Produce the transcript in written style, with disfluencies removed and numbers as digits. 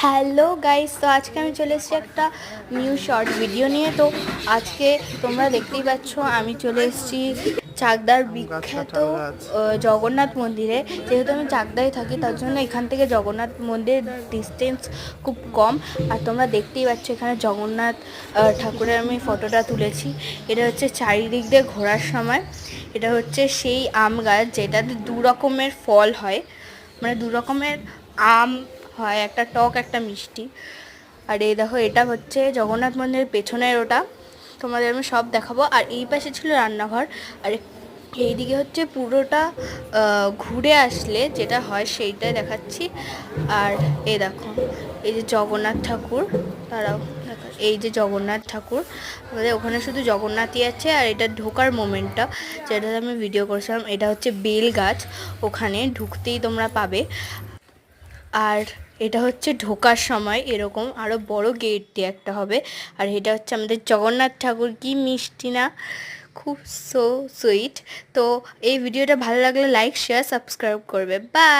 Hello guys, তো আজকে আমি চলে এসেছি একটা নিউ শর্ট ভিডিও নিয়ে। তো আজকে তোমরা দেখতেই পাচ্ছ আমি চলে এসেছি চাকদার বিখ্যাত জগন্নাথ মন্দিরে। যেহেতু আমি চাকদায় থাকি তার জন্য এখান থেকে জগন্নাথ মন্দিরের ডিস্টেন্স খুব কম। আর তোমরা দেখতেই পাচ্ছ এখানে জগন্নাথ ঠাকুরের আমি ফটোটা তুলেছি। এটা হচ্ছে চারিদিক দিয়ে ঘোরার সময়। এটা হচ্ছে সেই আম গাছ যেটাতে দু রকমের ফল হয়, মানে দু রকমের আম হয়, একটা টক একটা মিষ্টি। আর এই দেখো, এটা হচ্ছে জগন্নাথ মন্দিরের পেছনের ওটা, তোমাদের আমি সব দেখাবো। আর এই পাশে ছিল রান্নাঘর, আর এইদিকে হচ্ছে পুরোটা ঘুরে আসলে যেটা হয় সেইটাই দেখাচ্ছি। আর এই দেখো, এই যে জগন্নাথ ঠাকুর, তারাও এই যে জগন্নাথ ঠাকুর, আমাদের ওখানে শুধু জগন্নাথই আছে। আর এটা ঢোকার মোমেন্টটা যেটাতে আমি ভিডিও করেছিলাম, এটা হচ্ছে বেল গাছ, ওখানে ঢুকতেই তোমরা পাবে। আর এটা হচ্ছে ঢোকার সময় এরকম আরও বড় গেট দিয়ে একটা হবে। আর এটা হচ্ছে আমাদের জগন্নাথ ঠাকুর, কি মিষ্টি না, খুব সুইট। তো এই ভিডিওটা ভালো লাগলে লাইক শেয়ার সাবস্ক্রাইব করবে। বাই।